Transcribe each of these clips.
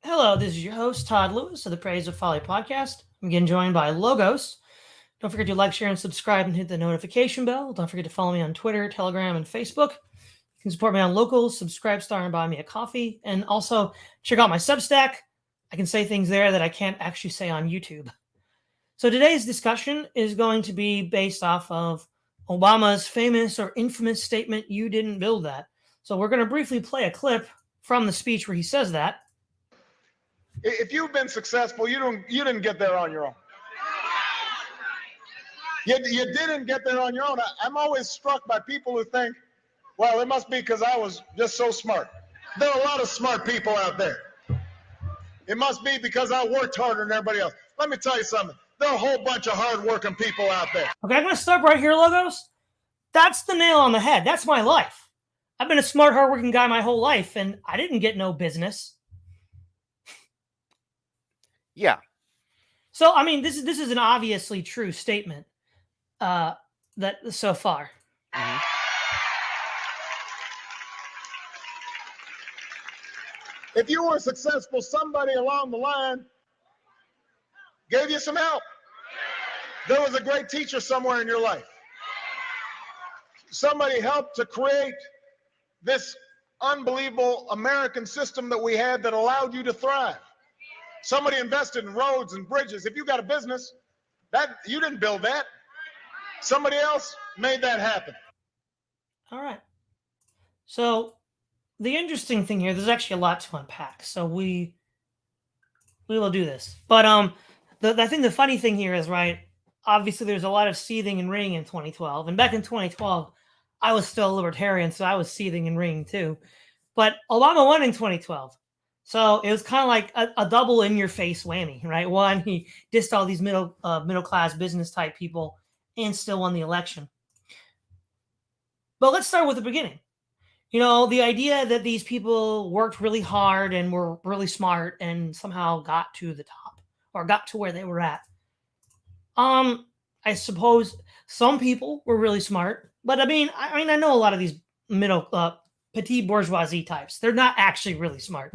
Hello, this is your host, Todd Lewis of the Praise of Folly podcast. I'm again joined by Logos. Don't forget to like, share, and subscribe and hit the notification bell. Don't forget to follow me on Twitter, Telegram, and Facebook. You can support me on Locals, Subscribe Star, and buy me a coffee. And also check out my Substack. I can say things there that I can't actually say on YouTube. So today's discussion is going to be based off of Obama's famous or infamous statement, "You didn't build that." So we're going to briefly play a clip from the speech where he says that. If you've been successful, you didn't get there on your own. You didn't get there on your own. I'm always struck by people who think, well, it must be because I was just so smart. There are a lot of smart people out there. It must be because I worked harder than everybody else. Let me tell you something. There are a whole bunch of hardworking people out there. Okay, I'm going to stop right here, Logos. That's the nail on the head. That's my life. I've been a smart, hardworking guy my whole life, and I didn't get no business. Yeah. So, I mean, this is an obviously true statement that so far. Mm-hmm. If you were successful, somebody along the line gave you some help. There was a great teacher somewhere in your life. Somebody helped to create this unbelievable American system that we had that allowed you to thrive. Somebody invested in roads and bridges. If you got a business, that you didn't build that. Somebody else made that happen. All right. So the interesting thing here, there's actually a lot to unpack. So we will do this. But I think the funny thing here is, right, obviously there's a lot of seething and ringing in 2012. And back in 2012, I was still a libertarian, so I was seething and ringing too. But Obama won in 2012. So it was kind of like a double in your face whammy, right? One, he dissed all these middle class business type people and still won the election. But let's start with the beginning. You know, the idea that these people worked really hard and were really smart and somehow got to the top or got to where they were at. I suppose some people were really smart, but I mean, I know a lot of these middle petite bourgeoisie types. They're not actually really smart.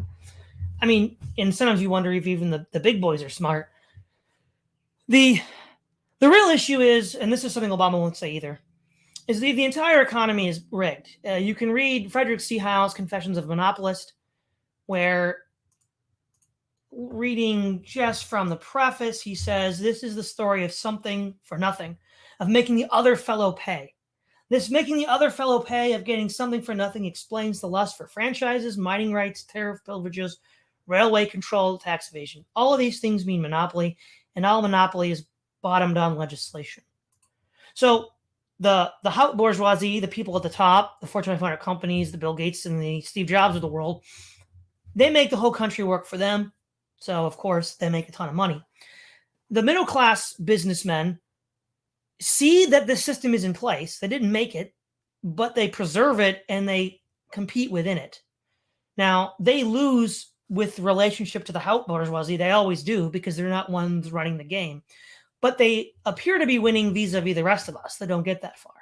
I mean, and sometimes you wonder if even the big boys are smart. The real issue is, and this is something Obama won't say either, is the entire economy is rigged. You can read Frederick C. Howe's Confessions of a Monopolist, where reading just from the preface, he says, this is the story of something for nothing, of making the other fellow pay. This making the other fellow pay of getting something for nothing explains the lust for franchises, mining rights, tariff privileges, railway control, tax evasion. All of these things mean monopoly, and all monopoly is bottomed on legislation. So the haute bourgeoisie, the people at the top, the Fortune 500 companies, the Bill Gates and the Steve Jobs of the world, they make the whole country work for them. So, of course, they make a ton of money. The middle class businessmen see that the system is in place. They didn't make it, but they preserve it and they compete within it. Now, they lose with relationship to the haute bourgeoisie. They always do because they're not ones running the game. But they appear to be winning vis-a-vis the rest of us that don't get that far.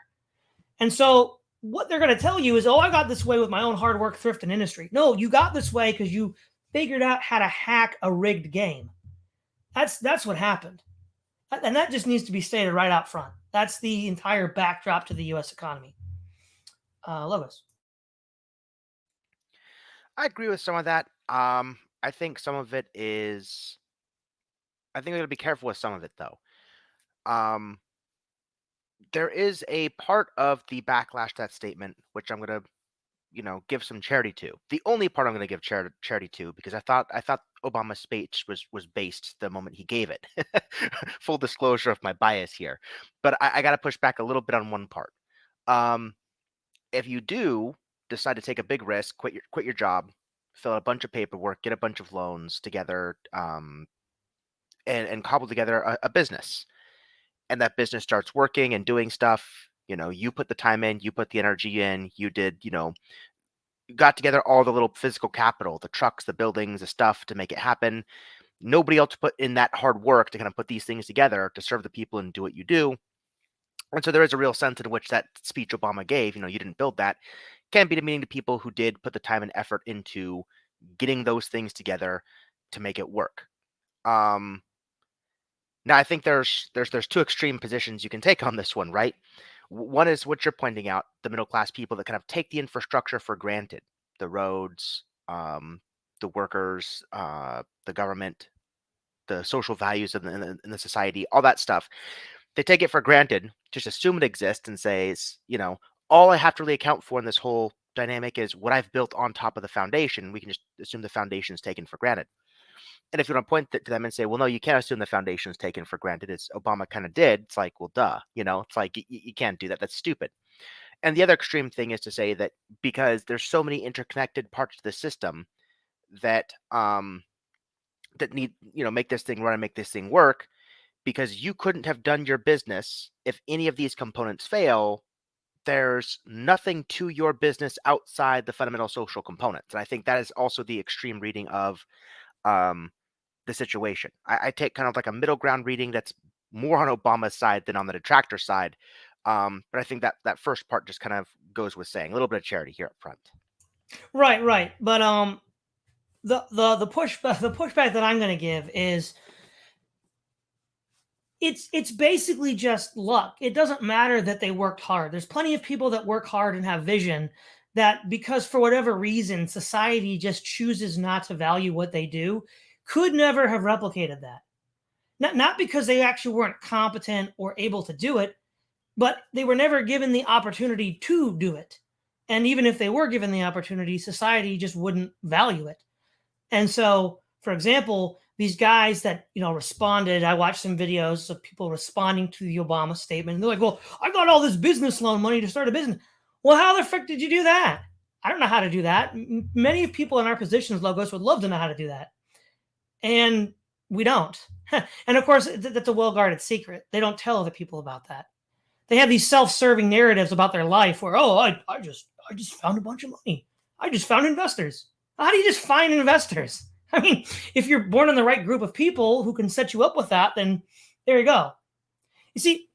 And so what they're going to tell you is, oh, I got this way with my own hard work, thrift, and industry. No, you got this way because you figured out how to hack a rigged game. That's what happened. And that just needs to be stated right out front. That's the entire backdrop to the U.S. economy. Logos. I agree with some of that. I think some of it is. I think we got to be careful with some of it, though. There is a part of the backlash to that statement which I'm going to, give some charity to. The only part I'm going to give charity to, because I thought Obama's speech was based the moment he gave it. Full disclosure of my bias here, but I got to push back a little bit on one part. If you do decide to take a big risk, quit your job, fill out a bunch of paperwork, get a bunch of loans together, and cobble together a business, and that business starts working and doing stuff, you put the time in, you put the energy in, you did, got together all the little physical capital, the trucks, the buildings, the stuff to make it happen. Nobody else put in that hard work to kind of put these things together to serve the people and do what you do. And so there is a real sense in which that speech Obama gave, you didn't build that, can be demeaning to people who did put the time and effort into getting those things together, to make it work. Um, Now, I think there's two extreme positions you can take on this one, right? One is what you're pointing out, the middle class people that kind of take the infrastructure for granted, the roads, the workers, the government, the social values in the society, all that stuff. They take it for granted, just assume it exists, and says, all I have to really account for in this whole dynamic is what I've built on top of the foundation. We can just assume the foundation is taken for granted. And if you want to point to them and say, well, no, you can't assume the foundation is taken for granted, as Obama kind of did, it's like, well, duh, it's like you can't do that. That's stupid. And the other extreme thing is to say that because there's so many interconnected parts of the system that that need, make this thing run and make this thing work, because you couldn't have done your business if any of these components fail. There's nothing to your business outside the fundamental social components. And I think that is also the extreme reading of the situation. I take kind of like a middle ground reading that's more on Obama's side than on the detractor side. But I think that first part just kind of goes with saying a little bit of charity here up front. Right. But the pushback that I'm going to give is it's basically just luck. It doesn't matter that they worked hard. There's plenty of people that work hard and have vision that, because for whatever reason society just chooses not to value what they do, could never have replicated that. Not because they actually weren't competent or able to do it, but they were never given the opportunity to do it. And even if they were given the opportunity, society just wouldn't value it. And so, for example, these guys that, responded, I watched some videos of people responding to the Obama statement. And they're like, well, I got all this business loan money to start a business. Well, how the frick did you do that? I don't know how to do that. Many of people in our positions, Logos, would love to know how to do that. And we don't. And of course, that's a well-guarded secret. They don't tell other people about that. They have these self-serving narratives about their life where, oh, I just found a bunch of money. I just found investors. How do you just find investors? I mean, if you're born in the right group of people who can set you up with that, then there you go. You see,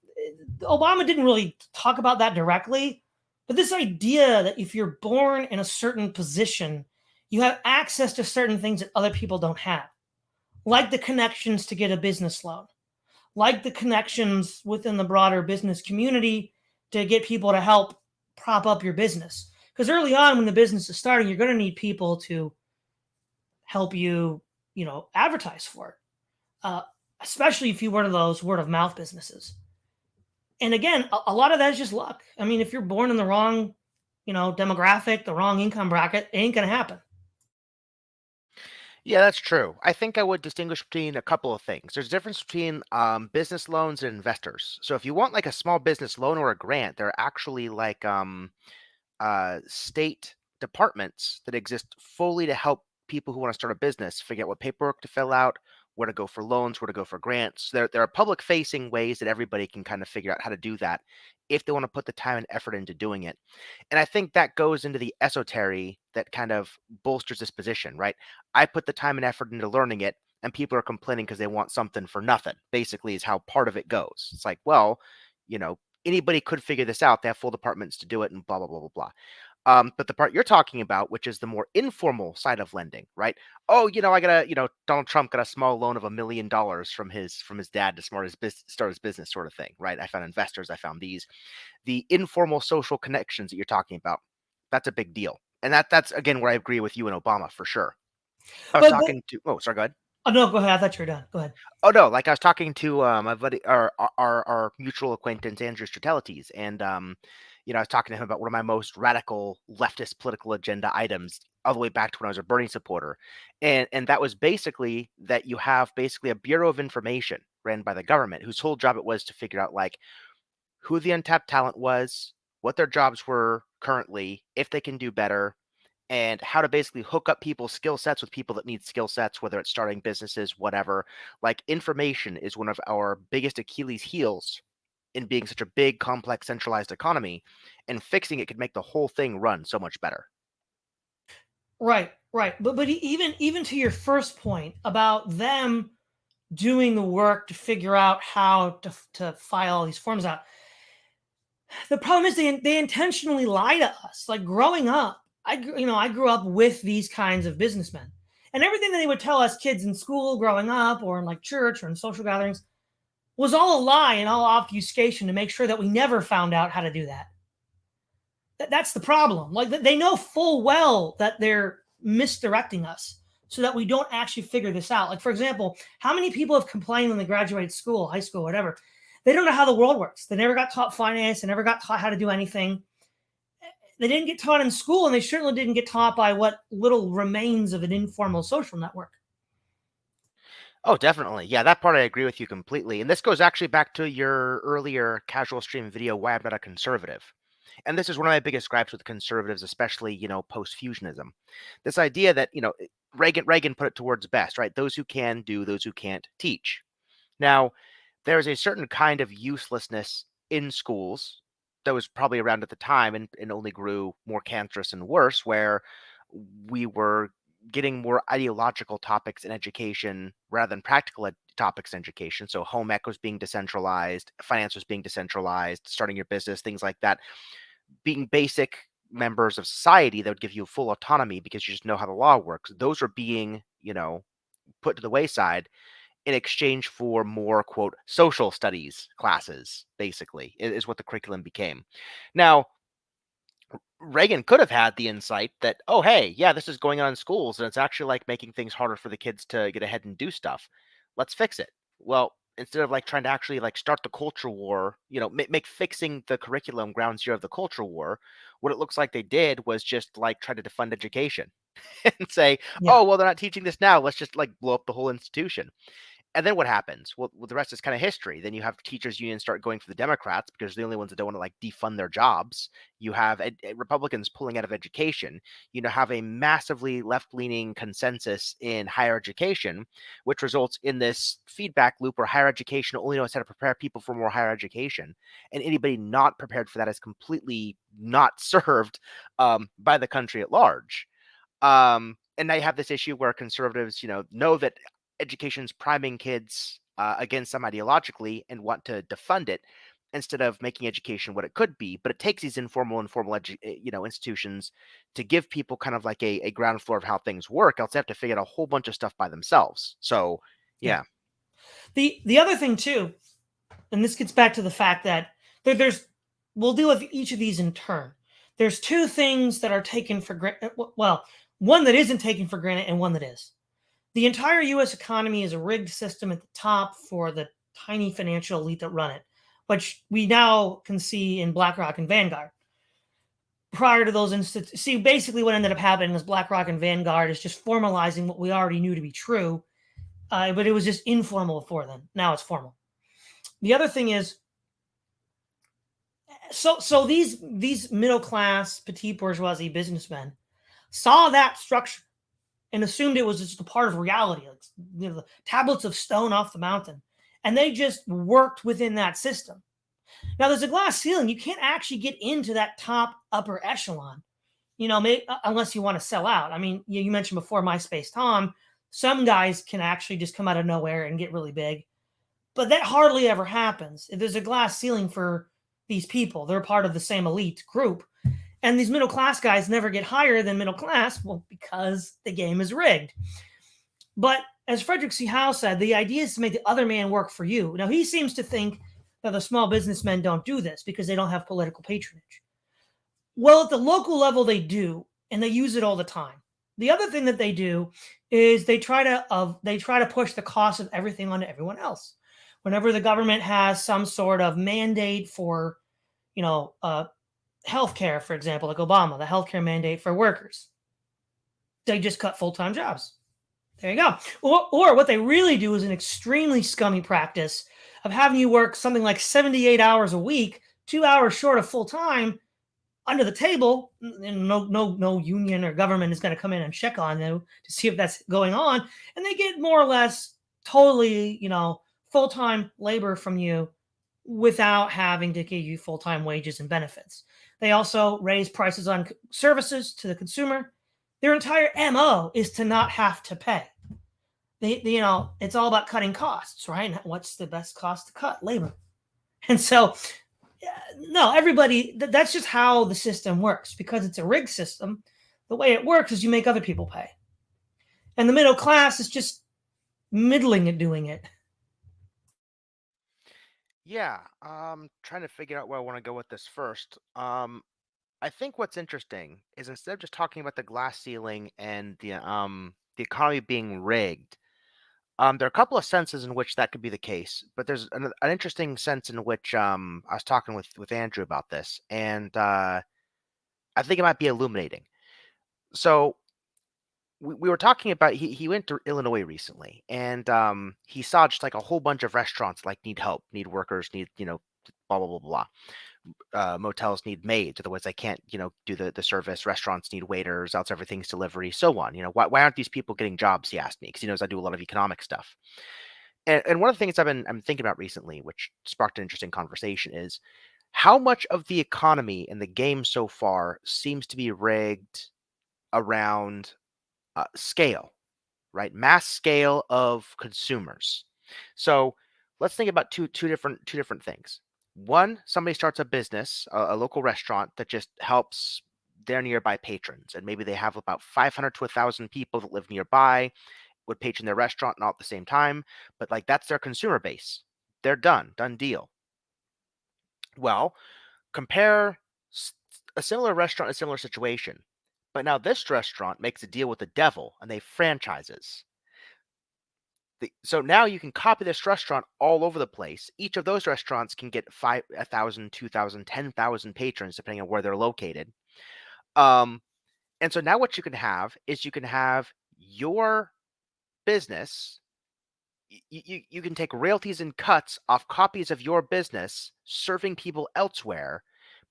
Obama didn't really talk about that directly, but this idea that if you're born in a certain position, you have access to certain things that other people don't have, like the connections to get a business loan, like the connections within the broader business community to get people to help prop up your business. Because early on, when the business is starting, you're going to need people to help you, advertise for it, especially if you're one of those word of mouth businesses. And again, a lot of that is just luck. I mean, if you're born in the wrong, demographic, the wrong income bracket, it ain't going to happen. Yeah, that's true. I think I would distinguish between a couple of things. There's a difference between business loans and investors. So if you want like a small business loan or a grant, there are actually like state departments that exist fully to help people who want to start a business figure out what paperwork to fill out, where to go for loans, where to go for grants. There are public facing ways that everybody can kind of figure out how to do that if they want to put the time and effort into doing it. And I think that goes into the esotery that kind of bolsters this position, right? I put the time and effort into learning it, and people are complaining because they want something for nothing, basically, is how part of it goes. It's like, well, anybody could figure this out. They have full departments to do it, and blah, blah, blah, blah, blah. But the part you're talking about, which is the more informal side of lending, right? Oh, I got Donald Trump got a small loan of $1 million from his dad to start his business, sort of thing, right? I found investors, I found these, the informal social connections that you're talking about. That's a big deal, and that's again where I agree with you and Obama for sure. I was talking to. Oh, sorry, go ahead. Oh no, go ahead. I thought you were done. Go ahead. Oh no, like I was talking to my buddy, our mutual acquaintance Andrew Stratelites, and I was talking to him about one of my most radical leftist political agenda items all the way back to when I was a Bernie supporter. And that was basically that you have basically a Bureau of Information ran by the government whose whole job it was to figure out like who the untapped talent was, what their jobs were currently, if they can do better, and how to basically hook up people's skill sets with people that need skill sets, whether it's starting businesses, whatever. Like information is one of our biggest Achilles heels in being such a big, complex, centralized economy, and fixing it could make the whole thing run so much better. Right. But even to your first point about them doing the work to figure out how to file all these forms out, the problem is they intentionally lie to us. Like growing up, I grew up with these kinds of businessmen, And everything that they would tell us kids in school growing up or in like church or in social gatherings was all a lie and all obfuscation to make sure that we never found out how to do that. That's the problem. Like they know full well that they're misdirecting us so that we don't actually figure this out. Like, for example, how many people have complained when they graduated school, high school, whatever? They don't know how the world works. They never got taught finance. They never got taught how to do anything. They didn't get taught in school, and they certainly didn't get taught by what little remains of an informal social network. Oh, definitely. Yeah, that part I agree with you completely. And this goes actually back to your earlier casual stream video, Why I'm Not a Conservative. And this is one of my biggest gripes with conservatives, especially, post-fusionism. This idea that, Reagan put it towards best, right? Those who can do, those who can't teach. Now, there's a certain kind of uselessness in schools that was probably around at the time and only grew more cancerous and worse, where we were getting more ideological topics in education rather than practical topics in education. So home ec was being decentralized, finance was being decentralized, starting your business, things like that, being basic members of society that would give you full autonomy because you just know how the law works. Those are being, put to the wayside in exchange for more, quote, social studies classes, basically, is what the curriculum became. Now, Reagan could have had the insight that, oh, hey, yeah, this is going on in schools, and it's actually like making things harder for the kids to get ahead and do stuff. Let's fix it. Well, instead of like trying to actually like start the culture war, make fixing the curriculum ground zero of the culture war, what it looks like they did was just like try to defund education and say, Yeah. oh, well, they're not teaching this now. Let's just like blow up the whole institution. And then what happens? Well, the rest is kind of history. Then you have teachers unions start going for the Democrats because they're the only ones that don't want to like defund their jobs. You have Republicans pulling out of education. Have a massively left-leaning consensus in higher education, which results in this feedback loop where higher education only knows how to prepare people for more higher education. And anybody not prepared for that is completely not served by the country at large. And now you have this issue where conservatives, know that education's priming kids against them ideologically and want to defund it instead of making education what it could be. But it takes these informal institutions to give people kind of like a ground floor of how things work. Else they have to figure out a whole bunch of stuff by themselves. So, yeah. The other thing too, and this gets back to the fact that we'll deal with each of these in turn. There's two things that are taken for granted. Well, one that isn't taken for granted and one that is. The entire U.S. economy is a rigged system at the top for the tiny financial elite that run it, which we now can see in BlackRock and Vanguard. Prior to those see, basically what ended up happening is BlackRock and Vanguard is just formalizing what we already knew to be true, but it was just informal before then. Now it's formal. The other thing is, so these middle class petit bourgeoisie businessmen saw that structure and assumed it was just a part of reality, like, the tablets of stone off the mountain. And they just worked within that system. Now, there's a glass ceiling. You can't actually get into that top upper echelon, unless you want to sell out. I mean, you mentioned before MySpace Tom. Some guys can actually just come out of nowhere and get really big. But that hardly ever happens. If there's a glass ceiling for these people, they're part of the same elite group. And these middle class guys never get higher than middle class, well, because the game is rigged. But as Frederick C. Howe said, the idea is to make the other man work for you. Now, he seems to think that the small businessmen don't do this because they don't have political patronage. Well, at the local level, they do, and they use it all the time. The other thing that they do is they try to push the cost of everything onto everyone else. Whenever the government has some sort of mandate for, healthcare, for example, like Obama, the healthcare mandate for workers, they just cut full-time jobs. There you go. Or what they really do is an extremely scummy practice of having you work something like 78 hours a week, 2 hours short of full-time, under the table, and no union or government is going to come in and check on you to see if that's going on. And they get more or less totally, full-time labor from you without having to give you full-time wages and benefits. They also raise prices on services to the consumer. Their entire MO is to not have to pay. It's all about cutting costs, right? What's the best cost to cut? Labor. And so, no, everybody, that's just how the system works. Because it's a rigged system, the way it works is you make other people pay. And the middle class is just middling at doing it. Yeah, trying to figure out where I want to go with this first. I think what's interesting is instead of just talking about the glass ceiling and the economy being rigged, there are a couple of senses in which that could be the case, but there's an interesting sense in which I was talking with Andrew about this, and I think it might be illuminating. So we were talking about he went to Illinois recently, and he saw just like a whole bunch of restaurants like need help, need workers, need blah blah blah blah. Motels need maids, otherwise they can't do the service. Restaurants need waiters, else everything's delivery, so on. Why aren't these people getting jobs? He asked me because he knows I do a lot of economic stuff. And one of the things I'm thinking about recently, which sparked an interesting conversation, is how much of the economy and the game so far seems to be rigged around scale, right? Mass scale of consumers. So let's think about two different things. One, somebody starts a business, a local restaurant that just helps their nearby patrons, and maybe they have about 500 to 1,000 people that live nearby, would patron their restaurant not at the same time, but like that's their consumer base. They're done deal. Well, compare a similar restaurant, a similar situation, but now this restaurant makes a deal with the devil and they franchises. So now you can copy this restaurant all over the place. Each of those restaurants can get 1,000, 2,000, 10,000 patrons, depending on where they're located. And so now what you can have is you can have your business. You can take royalties and cuts off copies of your business serving people elsewhere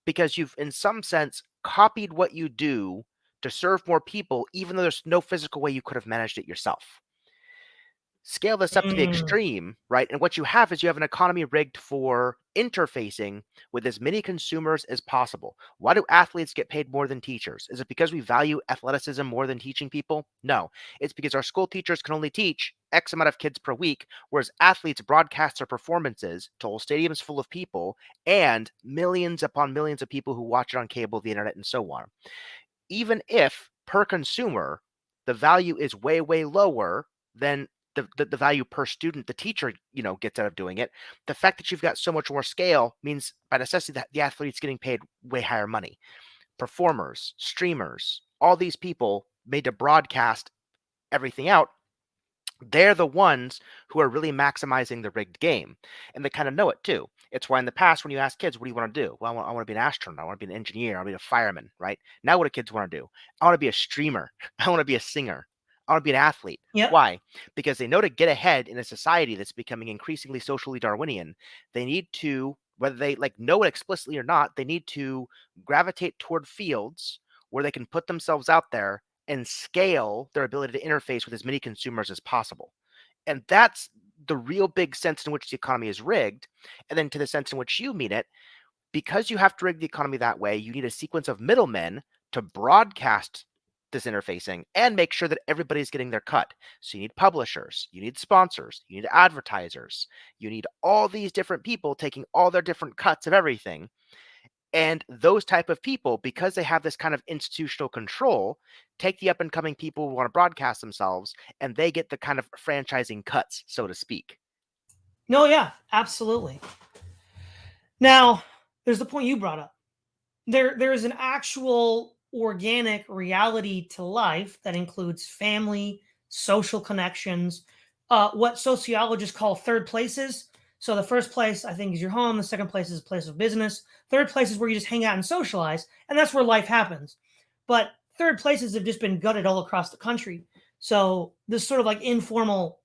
because you've, in some sense, copied what you do to serve more people, even though there's no physical way you could have managed it yourself. Scale this up to the extreme, right? And what you have is you have an economy rigged for interfacing with as many consumers as possible. Why do athletes get paid more than teachers? Is it because we value athleticism more than teaching people? No. It's because our school teachers can only teach X amount of kids per week, whereas athletes broadcast their performances to whole stadiums full of people and millions upon millions of people who watch it on cable, the internet, and so on. Even if per consumer, the value is way, way lower than the value per student the teacher gets out of doing it, the fact that you've got so much more scale means by necessity that the athlete's getting paid way higher money. Performers, streamers, all these people made to broadcast everything out, they're the ones who are really maximizing the rigged game, and they kind of know it too. It's why in the past, when you ask kids, what do you want to do? Well, I want to be an astronaut. I want to be an engineer. I want to be a fireman, right? Now what do kids want to do? I want to be a streamer. I want to be a singer. I want to be an athlete. Yep. Why? Because they know to get ahead in a society that's becoming increasingly socially Darwinian, they need to, whether they know it explicitly or not, they need to gravitate toward fields where they can put themselves out there and scale their ability to interface with as many consumers as possible. And that's the real big sense in which the economy is rigged. And then to the sense in which you mean it, because you have to rig the economy that way, you need a sequence of middlemen to broadcast this interfacing and make sure that everybody's getting their cut. So you need publishers, you need sponsors, you need advertisers, you need all these different people taking all their different cuts of everything. And those type of people, because they have this kind of institutional control, take the up and coming people who want to broadcast themselves, and they get the kind of franchising cuts, so to speak. No, yeah, absolutely. Now, there's the point you brought up. There is an actual organic reality to life that includes family, social connections, what sociologists call third places. So the first place, I think, is your home. The second place is a place of business. Third place is where you just hang out and socialize, and that's where life happens. But third places have just been gutted all across the country. So this sort of like informal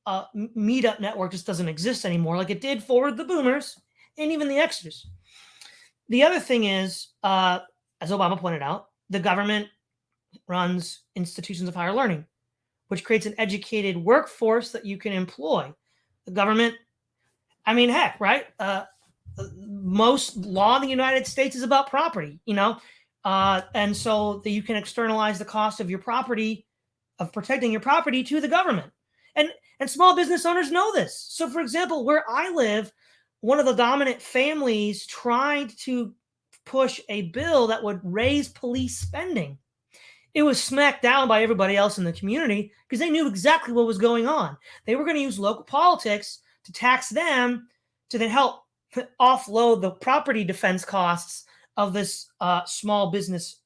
meetup network just doesn't exist anymore, like it did for the boomers and even the Xers. The other thing is, as Obama pointed out, the government runs institutions of higher learning, which creates an educated workforce that you can employ. The government, I mean, heck, right? Most law in the United States is about property, and so that you can externalize the cost of your property, of protecting your property, to the government. And small business owners know this. So, for example, where I live, one of the dominant families tried to push a bill that would raise police spending. it was smacked down by everybody else in the community because they knew exactly what was going on. They were going to use local politics to tax them to then help offload the property defense costs of this small business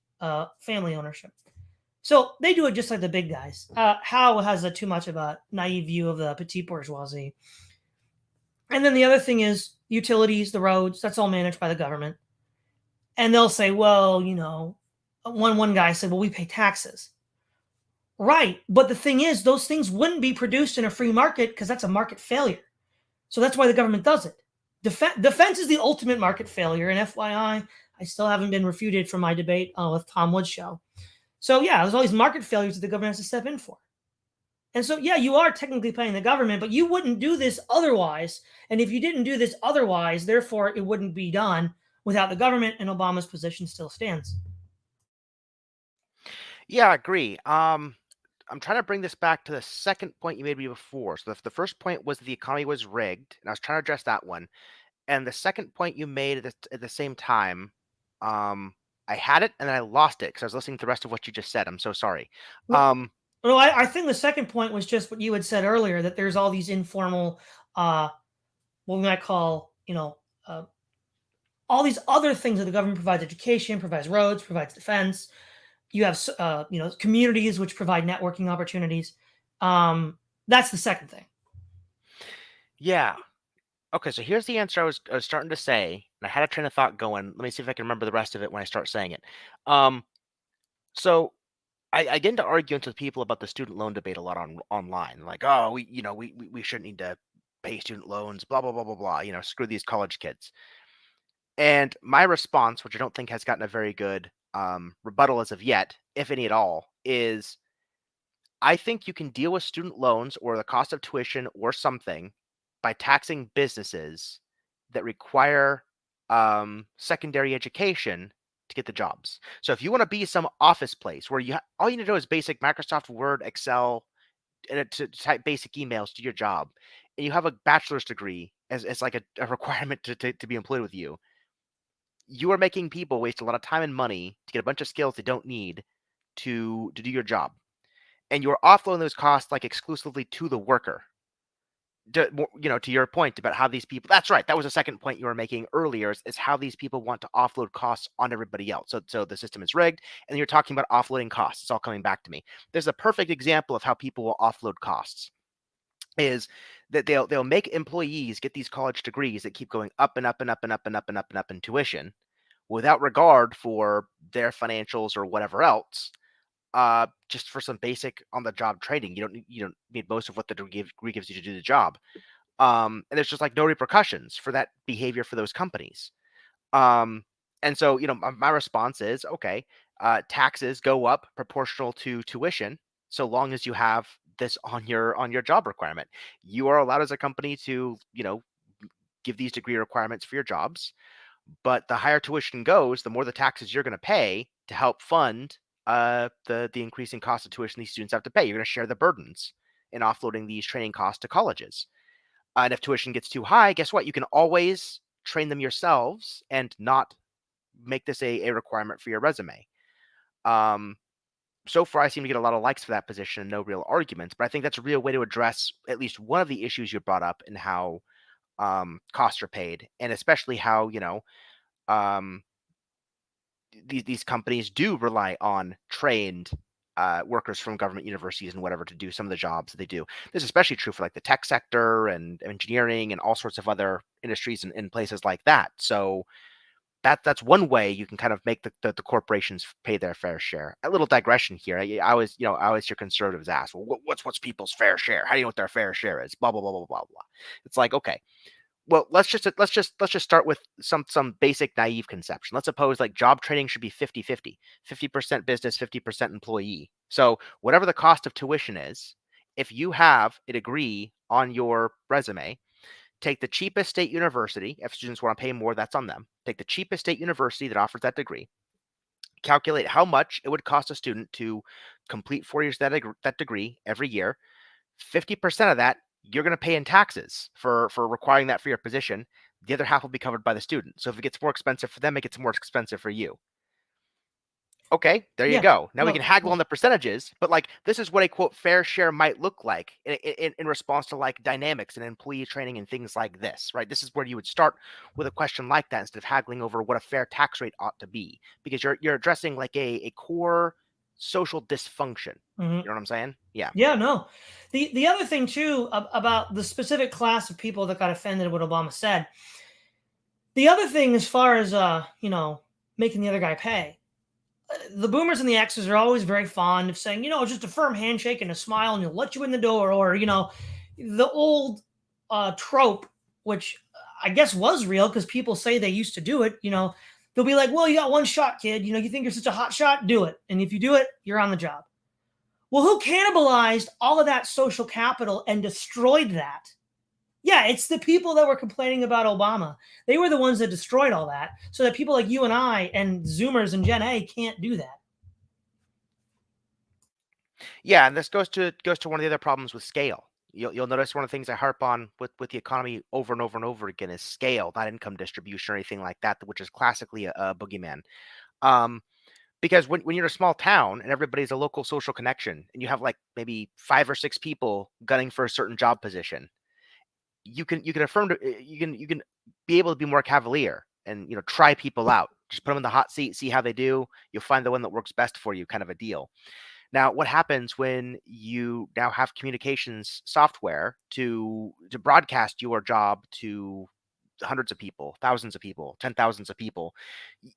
family ownership. So they do it just like the big guys. Howe has a too much of a naive view of the petit bourgeoisie. And then the other thing is utilities, the roads, that's all managed by the government. And they'll say, well, one guy said, well, we pay taxes. Right. But the thing is, those things wouldn't be produced in a free market because that's a market failure. So that's why the government does it. Defense is the ultimate market failure. And FYI, I still haven't been refuted from my debate with Tom Wood's show. So yeah, there's all these market failures that the government has to step in for. And so, yeah, you are technically paying the government, but you wouldn't do this otherwise. And if you didn't do this otherwise, therefore, it wouldn't be done without the government, and Obama's position still stands. Yeah, I agree. I'm trying to bring this back to the second point you made me before. So the first point was the economy was rigged, and I was trying to address that one. And the second point you made at the same time, I had it and then I lost it because I was listening to the rest of what you just said. I'm so sorry. Well, I think the second point was just what you had said earlier, that there's all these informal, what we might call, all these other things that the government provides: education, provides roads, provides defense. You have, communities which provide networking opportunities. That's the second thing. Yeah. Okay, so here's the answer I was starting to say, and I had a train of thought going. Let me see if I can remember the rest of it when I start saying it. So I get into arguing with people about the student loan debate a lot online. Like, oh, we shouldn't need to pay student loans, blah blah blah blah blah. Screw these college kids. And my response, which I don't think has gotten a very good rebuttal as of yet, if any at all, is I think you can deal with student loans or the cost of tuition or something by taxing businesses that require secondary education to get the jobs. So if you want to be some office place where all you need to do is basic Microsoft Word, Excel, and to type basic emails to your job, and you have a bachelor's degree as like a requirement to be employed with you, you are making people waste a lot of time and money to get a bunch of skills they don't need to do your job. And you're offloading those costs like exclusively to the worker. To your point about how these people, that's right, that was a second point you were making earlier, is how these people want to offload costs on everybody else. So the system is rigged, and you're talking about offloading costs. It's all coming back to me. There's a perfect example of how people will offload costs, is that they'll make employees get these college degrees that keep going up and up and up and up and up and up and up in tuition without regard for their financials or whatever else. Just for some basic on-the-job training. You don't need most of what the degree gives you to do the job. And there's just like no repercussions for that behavior for those companies. And so, my response is, okay, taxes go up proportional to tuition, so long as you have this on your job requirement. You are allowed as a company to, give these degree requirements for your jobs, but the higher tuition goes, the more the taxes you're going to pay to help fund the increasing cost of tuition these students have to pay. You're going to share the burdens in offloading these training costs to colleges. And if tuition gets too high, guess what? You can always train them yourselves and not make this a requirement for your resume. So far, I seem to get a lot of likes for that position and no real arguments, but I think that's a real way to address at least one of the issues you brought up in how costs are paid, and especially how, these companies do rely on trained workers from government universities and whatever to do some of the jobs that they do. This is especially true for like the tech sector and engineering and all sorts of other industries in places like that. So that's one way you can kind of make the corporations pay their fair share. A little digression here. I always hear conservatives ask, well, what's people's fair share? How do you know what their fair share is? Blah blah blah blah blah blah. It's like, okay, well, let's just start with some basic naive conception. Let's suppose like job training should be 50-50, 50% business, 50% employee. So whatever the cost of tuition is, if you have a degree on your resume, take the cheapest state university. If students want to pay more, that's on them. Take the cheapest state university that offers that degree. Calculate how much it would cost a student to complete 4 years of that degree every year. 50% of that you're going to pay in taxes for requiring that for your position. The other half will be covered by the student. So if it gets more expensive for them, it gets more expensive for you. Okay, there you Yeah. go. Now we No, can haggle well, on the percentages, but like this is what a quote fair share might look like in response to like dynamics and employee training and things like this, right? This is where you would start with a question like that instead of haggling over what a fair tax rate ought to be, because you're addressing like a core social dysfunction. mhm. You know what I'm saying? Yeah. Yeah, no. The other thing too about the specific class of people that got offended at what Obama said. The other thing, as far as making the other guy pay, the boomers and the X's are always very fond of saying, just a firm handshake and a smile, and he'll let you in the door, or the old trope, which I guess was real because people say they used to do it. They'll be like, "Well, you got one shot, kid. You think you're such a hot shot? Do it, and if you do it, you're on the job." Well, who cannibalized all of that social capital and destroyed that? Yeah, it's the people that were complaining about Obama. They were the ones that destroyed all that, so that people like you and I and Zoomers and Gen A can't do that. Yeah, and this goes to one of the other problems with scale. You'll notice one of the things I harp on with the economy over and over and over again is scale, not income distribution or anything like that, which is classically a boogeyman. Um, because when you're a small town and everybody's a local social connection and you have like maybe 5 or 6 people gunning for a certain job position, you can affirm to, you can be able to be more cavalier and try people out. Just put them in the hot seat, see how they do. You'll find the one that works best for you, kind of a deal. Now, what happens when you now have communications software to broadcast your job to hundreds of people, thousands of people, 10,000s of people?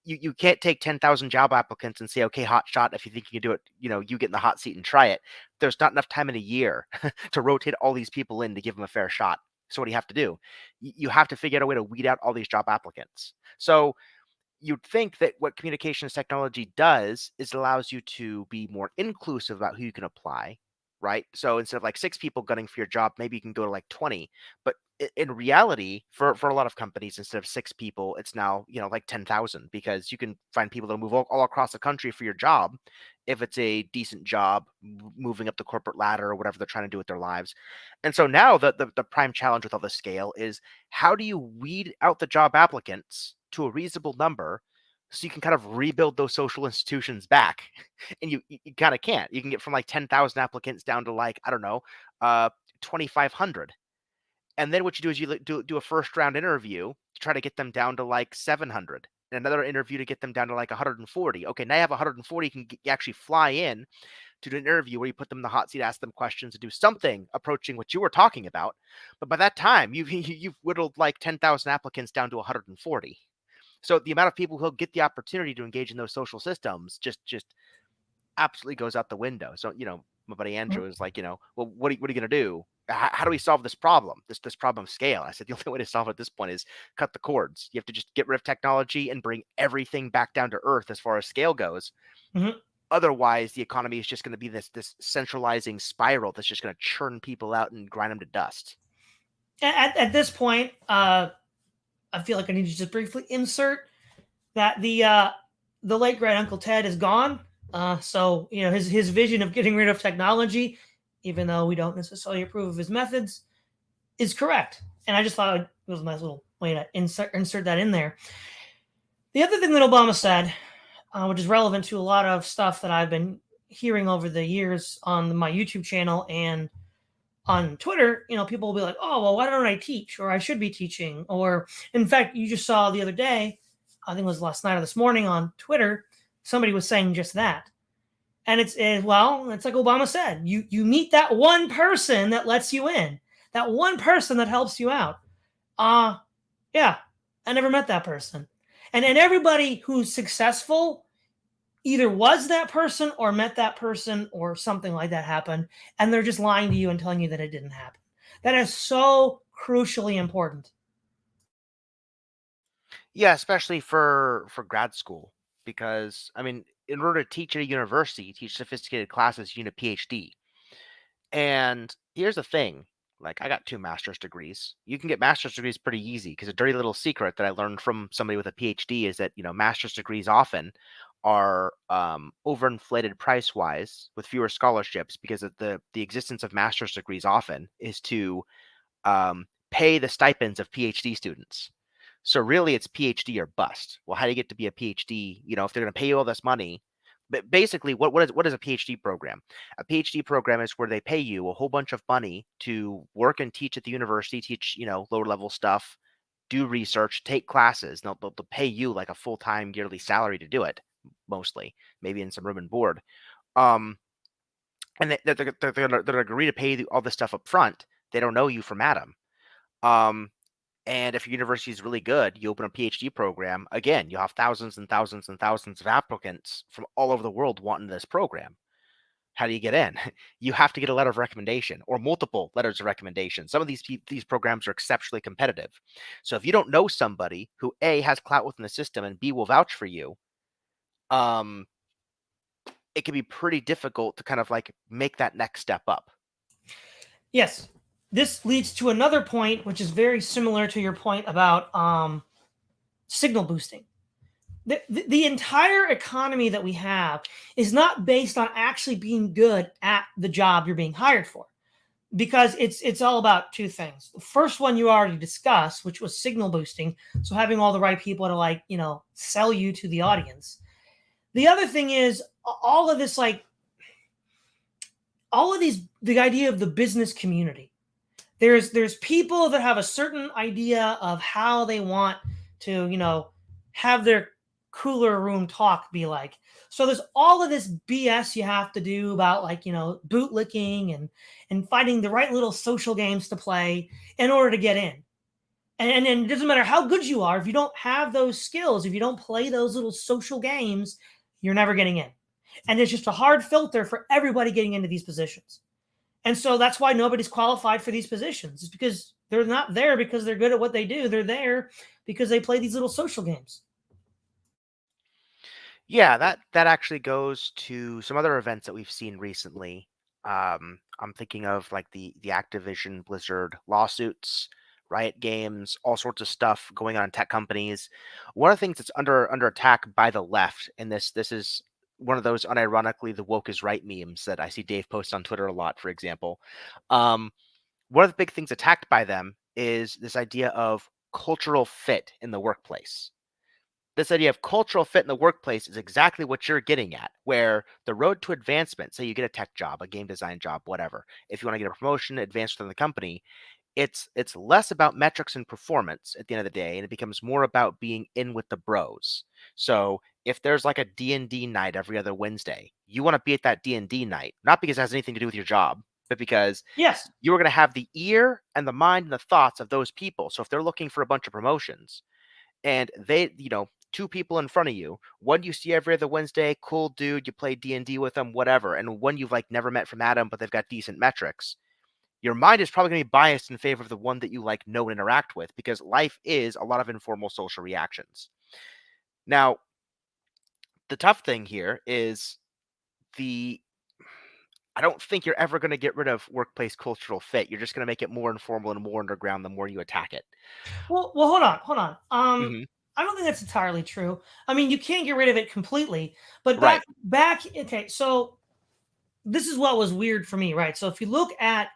You can't take 10,000 job applicants and say, okay, hot shot, if you think you can do it, you get in the hot seat and try it. There's not enough time in a year to rotate all these people in to give them a fair shot. So what do you have to do? You have to figure out a way to weed out all these job applicants. So you'd think that what communications technology does is it allows you to be more inclusive about who you can apply, right? So instead of like 6 people gunning for your job, maybe you can go to like 20. But in reality, for a lot of companies, instead of 6 people, it's now like 10,000, because you can find people that move all across the country for your job if it's a decent job, moving up the corporate ladder or whatever they're trying to do with their lives. And so now the prime challenge with all the scale is, how do you weed out the job applicants to a reasonable number so you can kind of rebuild those social institutions back? And you kind of can't. You can get from like 10,000 applicants down to like, I don't know, 2,500. And then what you do is you do a first round interview to try to get them down to like 700, and another interview to get them down to like 140. Okay, now you have 140. You can actually fly in to do an interview where you put them in the hot seat, ask them questions, and do something approaching what you were talking about. But by that time, you've whittled like 10,000 applicants down to 140. So the amount of people who'll get the opportunity to engage in those social systems just absolutely goes out the window. So my buddy Andrew is like, well, what are you going to do? How do we solve this problem? This problem scale? I said the only way to solve it at this point is cut the cords. You have to just get rid of technology and bring everything back down to earth as far as scale goes. Mm-hmm. Otherwise, the economy is just going to be this centralizing spiral that's just going to churn people out and grind them to dust. At this point, I feel like I need to just briefly insert that the late great Uncle Ted is gone. So his vision of getting rid of technology, even though we don't necessarily approve of his methods, is correct. And I just thought it was a nice little way to insert that in there. The other thing that Obama said, which is relevant to a lot of stuff that I've been hearing over the years on my YouTube channel and on Twitter, people will be like, "Oh, well, why don't I teach?" Or "I should be teaching." Or, in fact, you just saw the other day, I think it was last night or this morning on Twitter, somebody was saying just that. And it's like Obama said, you meet that one person that lets you in, that one person that helps you out. Yeah, I never met that person. And everybody who's successful either was that person or met that person or something like that happened, and they're just lying to you and telling you that it didn't happen. That is so crucially important. Yeah, especially for grad school, because I mean, in order to teach at a university, teach sophisticated classes, you need a PhD. And here's the thing, like I got 2 master's degrees. You can get master's degrees pretty easy, because a dirty little secret that I learned from somebody with a PhD is that master's degrees often are overinflated price wise with fewer scholarships, because of the existence of master's degrees often is to pay the stipends of PhD students. So really, it's PhD or bust. Well, how do you get to be a PhD? If they're going to pay you all this money, But basically, what is a PhD program? A PhD program is where they pay you a whole bunch of money to work and teach at the university, teach lower level stuff, do research, take classes. They'll pay you like a full time yearly salary to do it, mostly, maybe in some room and board. Um, and they're agree to pay you all this stuff up front. They don't know you from Adam. Um, and if your university is really good, you open a PhD program. Again, you'll have thousands and thousands and thousands of applicants from all over the world wanting this program. How do you get in? You have to get a letter of recommendation or multiple letters of recommendation. Some of these programs are exceptionally competitive. So if you don't know somebody who A, has clout within the system, and B, will vouch for you, it can be pretty difficult to kind of like make that next step up. Yes. This leads to another point, which is very similar to your point about signal boosting. The entire economy that we have is not based on actually being good at the job you're being hired for, because it's all about two things. The first one you already discussed, which was signal boosting, so having all the right people to sell you to the audience. The other thing is all of this, the idea of the business community. There's people that have a certain idea of how they want to have their cooler room talk be like. So there's all of this BS you have to do about bootlicking and finding the right little social games to play in order to get in. And it doesn't matter how good you are, if you don't have those skills, if you don't play those little social games, you're never getting in. And there's just a hard filter for everybody getting into these positions. And so that's why nobody's qualified for these positions. It's because they're not there because they're good at what they do. They're there because they play these little social games. Yeah, that actually goes to some other events that we've seen recently. I'm thinking of like the Activision Blizzard lawsuits, Riot Games, all sorts of stuff going on in tech companies. One of the things that's under attack by the left, and this is one of those unironically the woke is right memes that I see Dave post on Twitter a lot, for example. Um, One of the big things attacked by them is this idea of cultural fit in the workplace. This idea of cultural fit in the workplace is exactly what you're getting at, where the road to advancement, say you get a tech job, a game design job, whatever, if you want to get a promotion, advance within the company, it's less about metrics and performance at the end of the day, and it becomes more about being in with the bros. So if there's like a D&D night every other Wednesday, you want to be at that D&D night, not because it has anything to do with your job, but because Yes. you are going to have the ear and the mind and the thoughts of those people. So if they're looking for a bunch of promotions and they, two people in front of you, one you see every other Wednesday, cool dude, you play D&D with them, whatever, and one you've like never met from Adam, but they've got decent metrics, your mind is probably going to be biased in favor of the one that you like know and interact with, because life is a lot of informal social reactions. Now, the tough thing here is I don't think you're ever going to get rid of workplace cultural fit. You're just going to make it more informal and more underground the more you attack it. Well, hold on. Mhm. I don't think that's entirely true. I mean, you can't get rid of it completely, but Right. back. Okay, so this is what was weird for me, right? So if you look at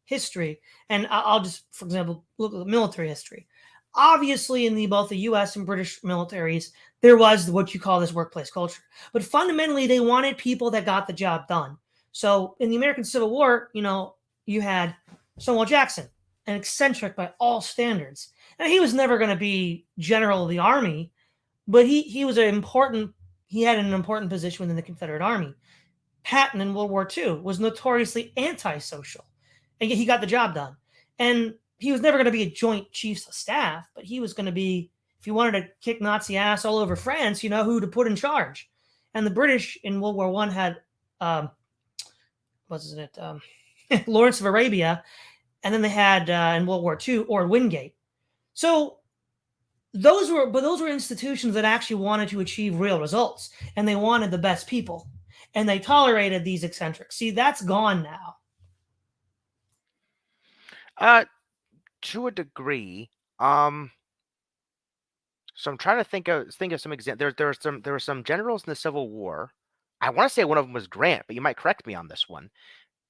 history, and I'll just, for example, look at military history. Obviously, in both the U.S. and British militaries, there was what you call this workplace culture, but fundamentally, they wanted people that got the job done. So in the American Civil War, you had Stonewall Jackson, an eccentric by all standards, and he was never going to be general of the army, but he was he had an important position within the Confederate Army. Patton in World War II was notoriously antisocial, and yet he got the job done. And he was never going to be a Joint Chiefs of Staff, but he was going to be, if you wanted to kick Nazi ass all over France, you know who to put in charge. And the British in World War I had, wasn't it, Lawrence of Arabia, and then they had in World War II, Ord Wingate. So those were institutions that actually wanted to achieve real results, and they wanted the best people, and they tolerated these eccentrics. See, that's gone now. To a degree. So I'm trying to think of some examples. There were some generals in the Civil War. I want to say one of them was Grant, but you might correct me on this one.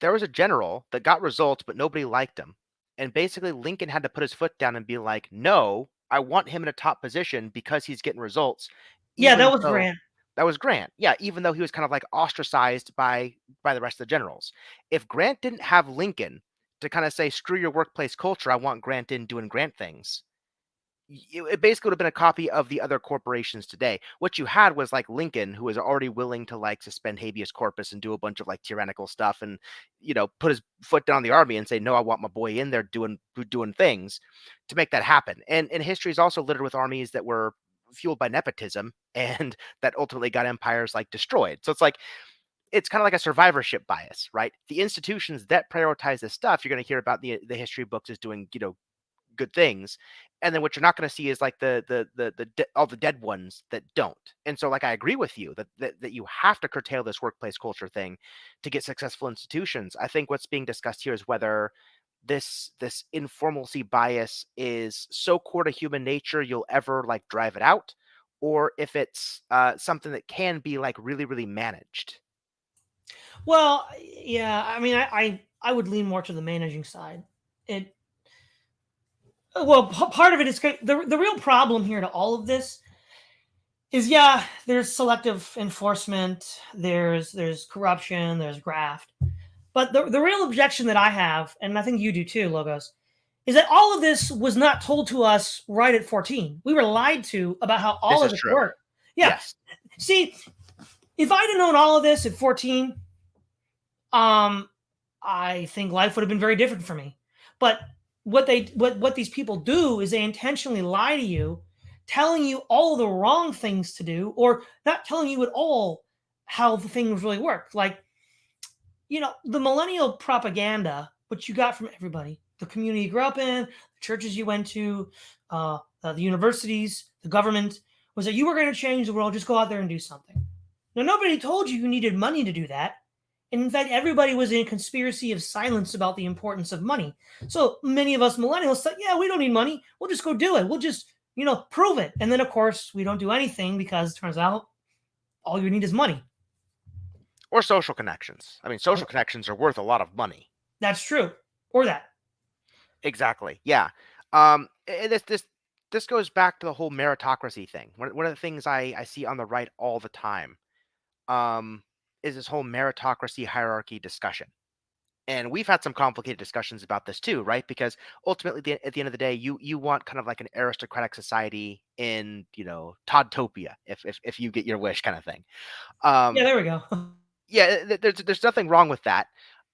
There was a general that got results, but nobody liked him. And basically Lincoln had to put his foot down and be like, no, I want him in a top position because he's getting results. Yeah, Even that was though, Grant. That was Grant. Yeah, even though he was kind of like ostracized by the rest of the generals. If Grant didn't have Lincoln to kind of say, "Screw your workplace culture, I want Grant in doing Grant things," it basically would have been a copy of the other corporations today. What you had was like Lincoln, who was already willing to like suspend habeas corpus and do a bunch of like tyrannical stuff, and put his foot down the army and say, "No, I want my boy in there doing things," to make that happen. And history is also littered with armies that were fueled by nepotism and that ultimately got empires like destroyed. So it's kind of like a survivorship bias, right? The institutions that prioritize this stuff, you're going to hear about the history books as doing good things, and then what you're not going to see is like all the dead ones that don't. And so like I agree with you that you have to curtail this workplace culture thing to get successful institutions. I think what's being discussed here is whether this informalcy bias is so core to human nature you'll ever like drive it out, or if it's something that can be like really really managed. Well, yeah, I mean, I would lean more to the managing side. It Well, part of it is the real problem here to all of this is, yeah, there's selective enforcement, there's corruption, there's graft. But the real objection that I have, and I think you do too, Logos, is that all of this was not told to us right at 14. We were lied to about how all This of is this true. worked. Yeah. Yes. See, if I'd have known all of this at 14, I think life would have been very different for me. But what these people do is they intentionally lie to you, telling you all the wrong things to do, or not telling you at all how the things really work. Like, the millennial propaganda, which you got from everybody, the community you grew up in, the churches you went to, the universities, the government, was that you were going to change the world, just go out there and do something. Now, nobody told you needed money to do that. And in fact, everybody was in a conspiracy of silence about the importance of money. So many of us millennials thought, yeah, we don't need money. We'll just go do it. We'll just, prove it. And then, of course, we don't do anything because it turns out all you need is money. Or social connections. I mean, social connections are worth a lot of money. That's true. Or that. Exactly. Yeah. This goes back to the whole meritocracy thing. One of the things I see on the right all the time is this whole meritocracy hierarchy discussion. And we've had some complicated discussions about this too, right? Because ultimately, at the end of the day, you want kind of like an aristocratic society in, Toddtopia, if you get your wish, kind of thing. Yeah, there we go. Yeah, there's nothing wrong with that.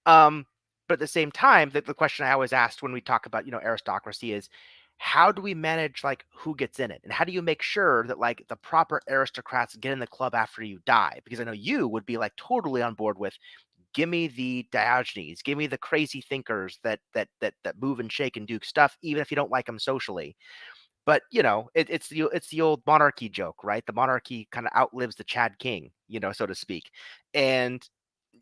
But at the same time, the question I always asked when we talk about, aristocracy is, how do we manage like who gets in it? And how do you make sure that like the proper aristocrats get in the club after you die? Because I know you would be like totally on board with, give me the Diogenes, give me the crazy thinkers that move and shake and do stuff, even if you don't like them socially. But it's the old monarchy joke, right? The monarchy kind of outlives the Chad King, so to speak, and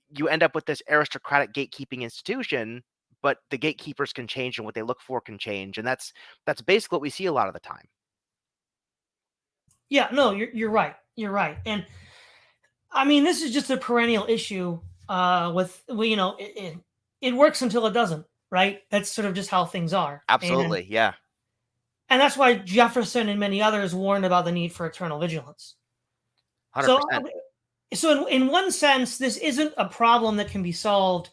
you end up with this aristocratic gatekeeping institution. But the gatekeepers can change, and what they look for can change, and that's basically what we see a lot of the time. Yeah, no, you're right. You're right. And I mean, this is just a perennial issue. With it works until it doesn't, right? That's sort of just how things are. Absolutely, yeah, And that's why Jefferson and many others warned about the need for eternal vigilance. 100%. So in one sense, this isn't a problem that can be solved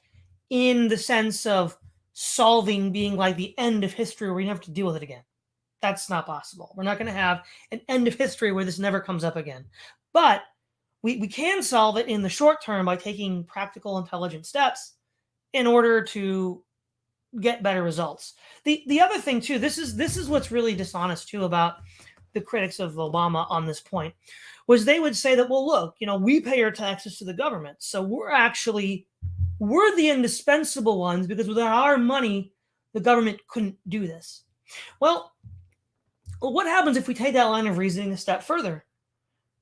in the sense of solving being like the end of history where you have to deal with it again. That's not possible. We're not going to have an end of history where this never comes up again. But we can solve it in the short term by taking practical, intelligent steps in order to get better results. The other thing too, this is what's really dishonest too about the critics of Obama on this point, was they would say that, well, look, we pay our taxes to the government, so we're the indispensable ones because without our money, the government couldn't do this. Well, what happens if we take that line of reasoning a step further?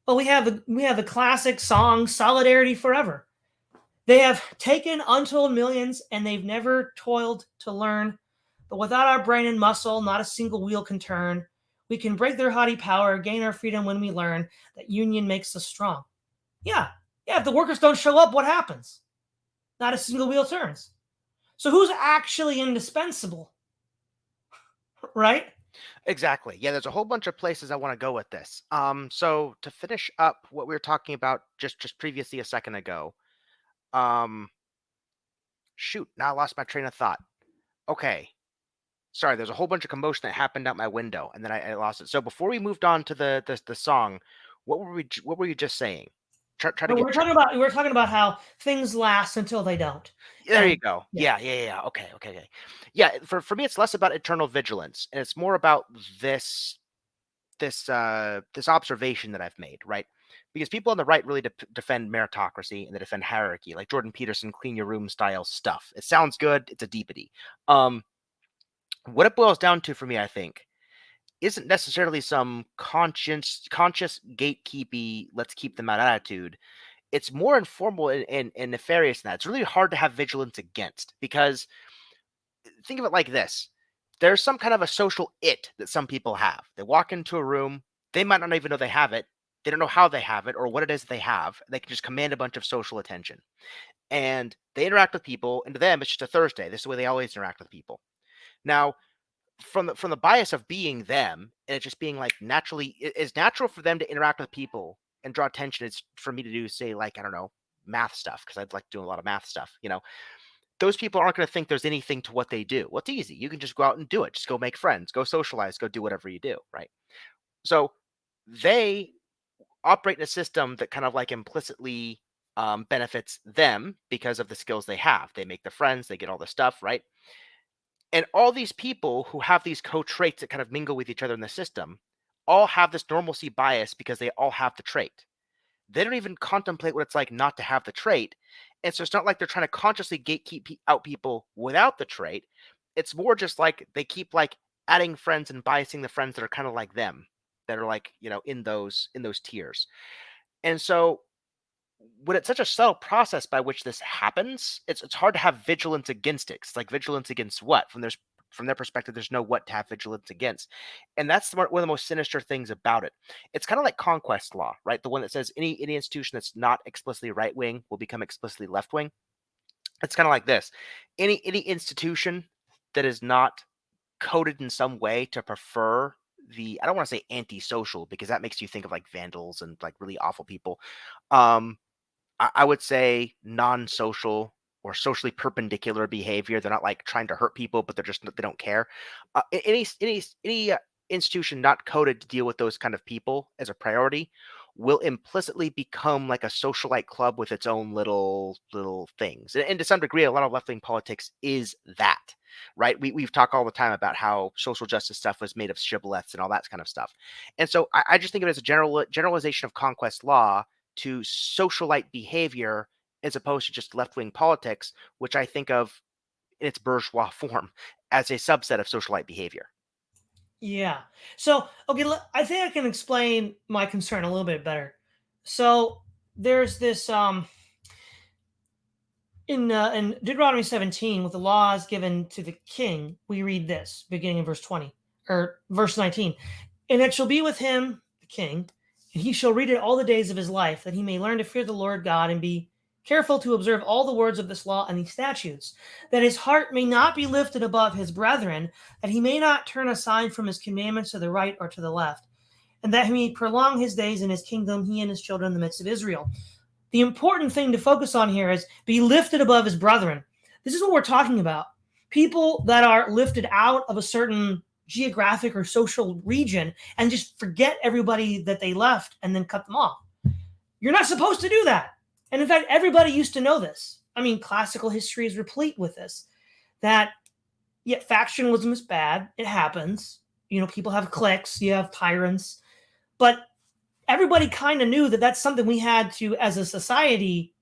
Well, we have the classic song "Solidarity Forever." They have taken untold millions and they've never toiled to learn. But without our brain and muscle, not a single wheel can turn. We can break their haughty power, gain our freedom when we learn that union makes us strong. Yeah. If the workers don't show up, what happens? Not a single wheel turns. So who's actually indispensable? Right? Exactly. Yeah, there's a whole bunch of places I want to go with this. So to finish up what we were talking about just previously a second ago, um, shoot, now I lost my train of thought. Okay, sorry, there's a whole bunch of commotion that happened out my window, and then I lost it. So before we moved on to the song, what were you just saying? Try to But get. we're talking about how things last until they don't. There you And go. yeah. Yeah. Okay. Yeah, for me, it's less about eternal vigilance, and it's more about this observation that I've made, right? Because people on the right really defend meritocracy and they defend hierarchy, like Jordan Peterson, clean your room style stuff. It sounds good. It's a deepity. What it boils down to for me, I think, isn't necessarily some conscious gatekeepy, let's keep them out attitude. It's more informal and nefarious than that. It's really hard to have vigilance against because think of it like this. There's some kind of a social it that some people have. They walk into a room, they might not even know they have it. They don't know how they have it or what it is they have. They can just command a bunch of social attention. And they interact with people, and to them, it's just a Thursday. This is the way they always interact with people. Now, from the bias of being them, and it just being like naturally, it's natural for them to interact with people and draw attention. It's for me to do, say, like, I don't know, math stuff, because I'd like to do a lot of math stuff, those people aren't going to think there's anything to what they do. Well, it's easy. You can just go out and do it. Just go make friends, go socialize, go do whatever you do, right? So they operate in a system that kind of like implicitly benefits them because of the skills they have. They make the friends, they get all the stuff, right? And all these people who have these co-traits that kind of mingle with each other in the system all have this normalcy bias because they all have the trait. They don't even contemplate what it's like not to have the trait. And so it's not like they're trying to consciously gatekeep out people without the trait. It's more just like they keep like adding friends and biasing the friends that are kind of like them, that are like, in those tiers. And so when it's such a subtle process by which this happens, it's hard to have vigilance against it. It's like vigilance against what? From their perspective, there's no what to have vigilance against. And that's one of the most sinister things about it. It's kind of like conquest law, right? The one that says any institution that's not explicitly right wing will become explicitly left wing. It's kind of like this. Any institution that is not coded in some way to prefer I don't want to say antisocial because that makes you think of like vandals and like really awful people. Um, I would say non-social or socially perpendicular behavior. They're not like trying to hurt people, but they don't care. Any institution not coded to deal with those kind of people as a priority will implicitly become like a socialite club with its own little things. And to some degree, a lot of left-wing politics is that, right? We've talked all the time about how social justice stuff was made of shibboleths and all that kind of stuff. And so I just think of it as a generalization of conquest law to socialite behavior as opposed to just left-wing politics, which I think of in its bourgeois form as a subset of socialite behavior. Yeah. So, okay, I think I can explain my concern a little bit better. So, there's this in Deuteronomy 17 with the laws given to the king, we read this beginning in verse 20 or verse 19. And it shall be with him, the king, and he shall read it all the days of his life, that he may learn to fear the Lord God and be careful to observe all the words of this law and these statutes, that his heart may not be lifted above his brethren, that he may not turn aside from his commandments to the right or to the left, and that he may prolong his days in his kingdom, he and his children in the midst of Israel. The important thing to focus on here is be lifted above his brethren. This is what we're talking about. People that are lifted out of a certain geographic or social region and just forget everybody that they left and then cut them off. You're not supposed to do that. And in fact, everybody used to know this. I mean, classical history is replete with this, that yet factionalism is bad. It happens. People have cliques, you have tyrants, but everybody kind of knew that that's something we had to, as a society,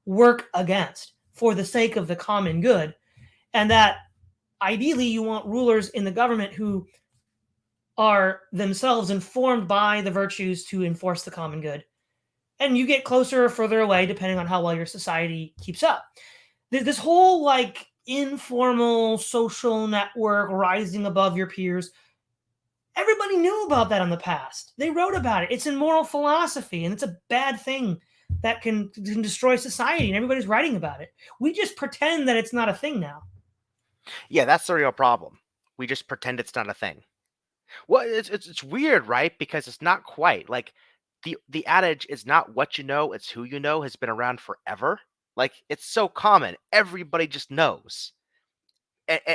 work against for the sake of the common good. And that ideally you want rulers in the government who are themselves informed by the virtues to enforce the common good. And you get closer or further away depending on how well your society keeps up. This whole like informal social network rising above your peers, everybody knew about that in the past. They wrote about it. It's in moral philosophy, and it's a bad thing that can destroy society, and everybody's writing about it. We just pretend that it's not a thing now. Yeah, that's the real problem. We just pretend it's not a thing. Well, it's weird, right? Because it's not quite like the adage is not what you know, it's who you know has been around forever. Like it's so common, everybody just knows.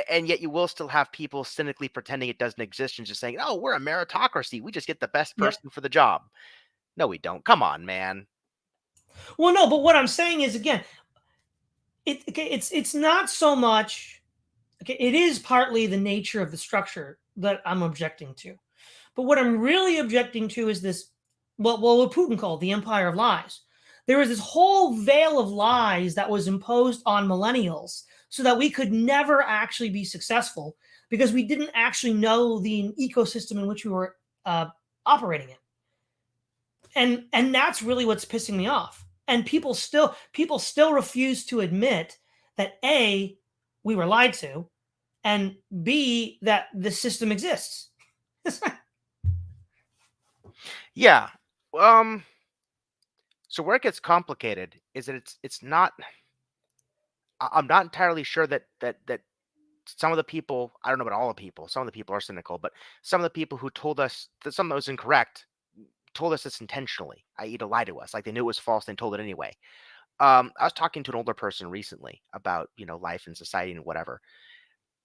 And yet you will still have people cynically pretending it doesn't exist and just saying, "Oh, we're a meritocracy. We just get the best Yep. person for the job." No, we don't. Come on, man. Well, no, but what I'm saying is again, it's not so much. Okay, it is partly the nature of the structure that I'm objecting to. But what I'm really objecting to is this, what Putin called the empire of lies. There was this whole veil of lies that was imposed on millennials so that we could never actually be successful because we didn't actually know the ecosystem in which we were operating in. And that's really what's pissing me off. And people still refuse to admit that A, we were lied to, and B, that the system exists. Yeah. Um. So where it gets complicated is that it's not. I'm not entirely sure that some of the people, I don't know about all the people, some of the people are cynical, but some of the people who told us that something was incorrect told us this intentionally, i.e., to lie to us. Like they knew it was false, and they told it anyway. I was talking to an older person recently about life and society and whatever.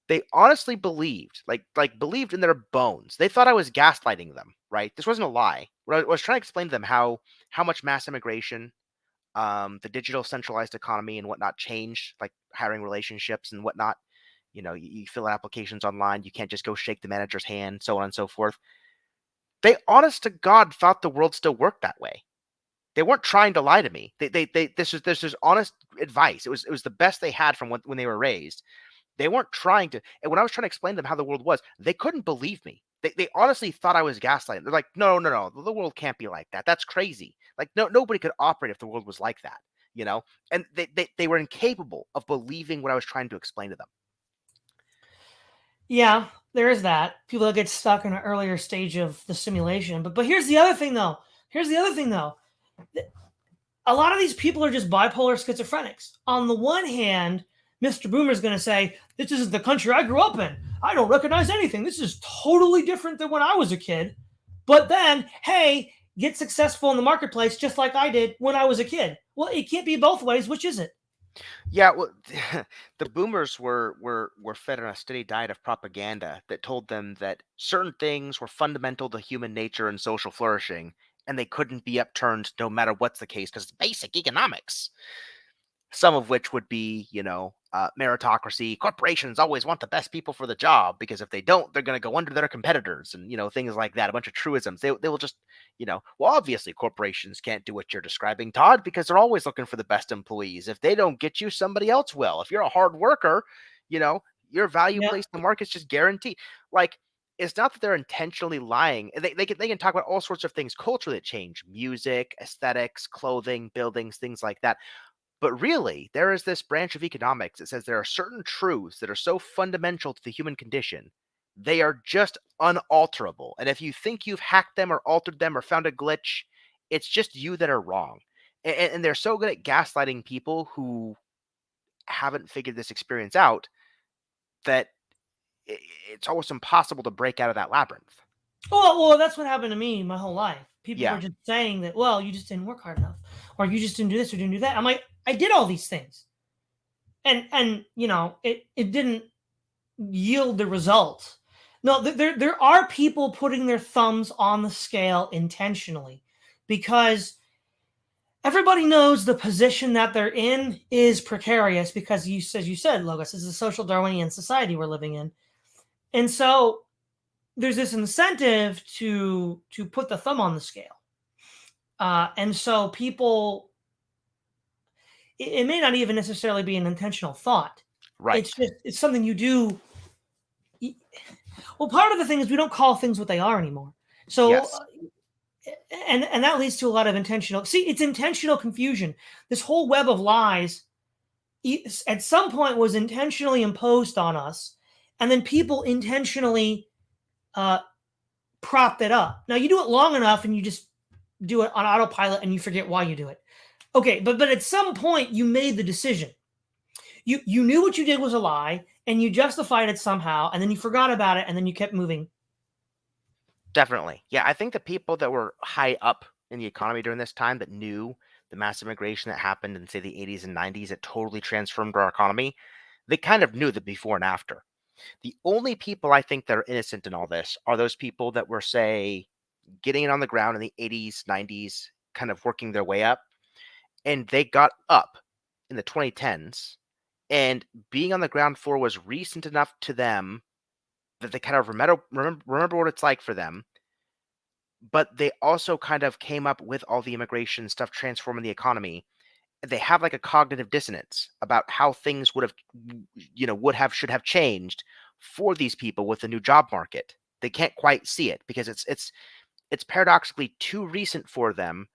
They honestly believed, like believed in their bones. They thought I was gaslighting them. Right? This wasn't a lie. What I was trying to explain to them how much mass immigration, the digital centralized economy and whatnot changed, like hiring relationships and whatnot. You fill out applications online. You can't just go shake the manager's hand, so on and so forth. They, honest to God, thought the world still worked that way. They weren't trying to lie to me. This is honest advice. It was the best they had from when they were raised. They weren't trying to. And when I was trying to explain to them how the world was, they couldn't believe me. They honestly thought I was gaslighting. They're like, no, no, no, the world can't be like that. That's crazy. Like, no, nobody could operate if the world was like that. And they were incapable of believing what I was trying to explain to them. Yeah, there is that. People that get stuck in an earlier stage of the simulation. But here's the other thing though. A lot of these people are just bipolar schizophrenics. On the one hand, Mr. Boomer's going to say, "This isn't the country I grew up in. I don't recognize anything. This is totally different than when I was a kid." But then, hey, get successful in the marketplace just like I did when I was a kid. Well, it can't be both ways. Which is it? Yeah, well, the boomers were fed on a steady diet of propaganda that told them that certain things were fundamental to human nature and social flourishing, and they couldn't be upturned no matter what's the case because it's basic economics. Some of which would be, meritocracy. Corporations always want the best people for the job because if they don't, they're going to go under their competitors, and things like that. A bunch of truisms. They will just, well, obviously corporations can't do what you're describing, Todd, because they're always looking for the best employees. If they don't get you, somebody else will. If you're a hard worker, your value Yeah. placed in the market's just guaranteed. Like, it's not that they're intentionally lying. They can talk about all sorts of things culturally that change: music, aesthetics, clothing, buildings, things like that. But really, there is this branch of economics that says there are certain truths that are so fundamental to the human condition, they are just unalterable. And if you think you've hacked them or altered them or found a glitch, it's just you that are wrong. And they're so good at gaslighting people who haven't figured this experience out that it's almost impossible to break out of that labyrinth. Well, that's what happened to me my whole life. People Yeah. were just saying that, well, you just didn't work hard enough, or you just didn't do this or didn't do that. I'm like, I did all these things, and it didn't yield the result. No, there are people putting their thumbs on the scale intentionally because everybody knows the position that they're in is precarious because as you said, Logos, this is a social Darwinian society we're living in, and so there's this incentive to put the thumb on the scale, and so people. It may not even necessarily be an intentional thought. Right. It's something you do. Well, part of the thing is we don't call things what they are anymore. So, Yes. And that leads to a lot of intentional. See, it's intentional confusion. This whole web of lies, at some point, was intentionally imposed on us, and then people intentionally propped it up. Now, you do it long enough, and you just do it on autopilot, and you forget why you do it. Okay, but at some point, you made the decision. You knew what you did was a lie, and you justified it somehow, and then you forgot about it, and then you kept moving Definitely. Yeah, I think the people that were high up in the economy during this time that knew the massive immigration that happened in, say, the 80s and 90s that totally transformed our economy, they kind of knew the before and after. The only people I think that are innocent in all this are those people that were, say, getting it on the ground in the 80s, 90s, kind of working their way up, and they got up in the 2010s, and being on the ground floor was recent enough to them that they kind of remember what it's like for them, but they also kind of came up with all the immigration stuff transforming the economy. They have like a cognitive dissonance about how things would have, should have changed for these people with the new job market. They can't quite see it because it's paradoxically too recent for them,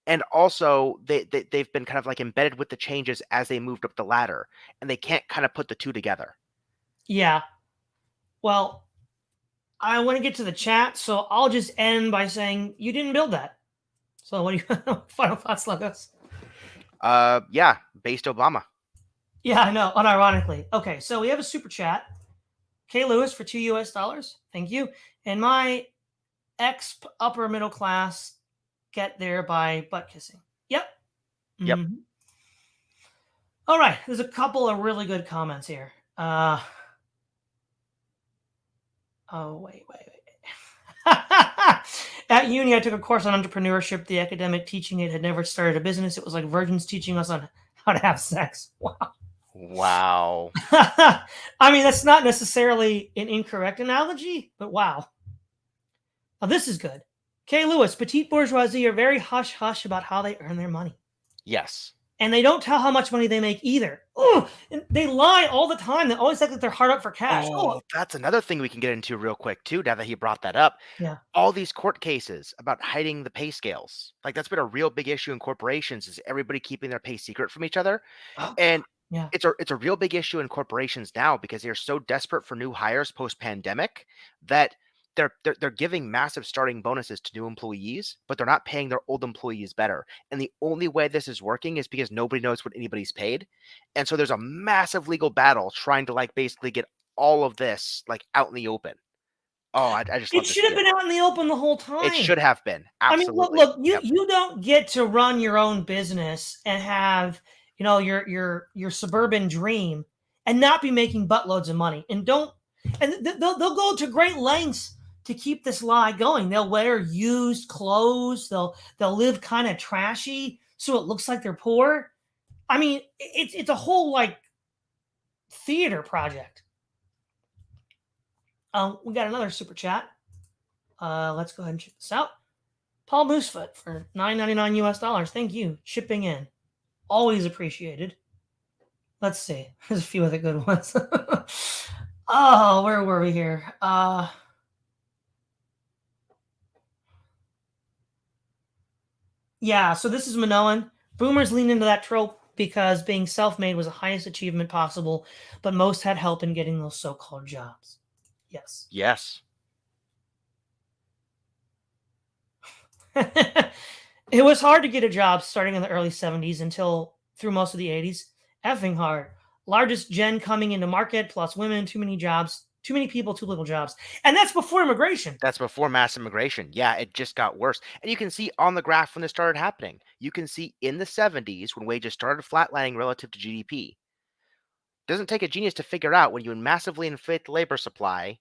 and also they've been kind of like embedded with the changes as they moved up the ladder, and they can't kind of put the two together. Yeah. Well, I want to get to the chat, so I'll just end by saying you didn't build that. So what do you final thoughts, Logos? Yeah, based Obama. Yeah, I know, unironically. Okay, so we have a super chat. K. Lewis for $2. Thank you. And my ex upper middle class get there by butt kissing. Yep. Yep. Mhm. All right. There's a couple of really good comments here. Oh, wait. At uni, I took a course on entrepreneurship. The academic teaching it had never started a business. It was like virgins teaching us on how to have sex. Wow. Wow. I mean, that's not necessarily an incorrect analogy, but wow. Now, this is good. K. Lewis, petite bourgeoisie are very hush-hush about how they earn their money. Yes. And they don't tell how much money they make either. Oh, and they lie all the time. They always act like they're hard up for cash. Oh, that's another thing we can get into real quick, too, now that he brought that up. Yeah. All these court cases about hiding the pay scales. Like, that's been a real big issue in corporations, is everybody keeping their pay secret from each other. And Yeah. it's a real big issue in corporations now because they're so desperate for new hires post-pandemic that they're giving massive starting bonuses to new employees, but they're not paying their old employees better. And the only way this is working is because nobody knows what anybody's paid. And so there's a massive legal battle trying to like basically get all of this like out in the open. Oh, I just love It to should see have been out in the open the whole time. It should have been. I mean, Absolutely. look, you don't get to run your own business and have, your suburban dream and not be making buttloads of money. And they'll go to great lengths to keep this lie going. They'll wear used clothes. They'll live kind of trashy so it looks like they're poor. I mean, it's a whole like theater project. We got another super chat. Let's go ahead and check this out. Paul Moosefoot for $9.99 US. Thank you. Shipping in. Always appreciated. Let's see. There's a few other good ones. Oh, where were we here? Yeah, so this is Minoan. Boomers lean into that trope because being self-made was the highest achievement possible, but most had help in getting those so-called jobs. Yes. Yes. It was hard to get a job starting in the early 70s until through most of the 80s. Effing hard. Largest gen coming into market, plus women, too many jobs, too many people, too little jobs. And that's before immigration. That's before mass immigration. Yeah, it just got worse. And you can see on the graph when this started happening. You can see in the 70s when wages started flatlining relative to GDP. Doesn't take a genius to figure out when you massively inflate the labor supply,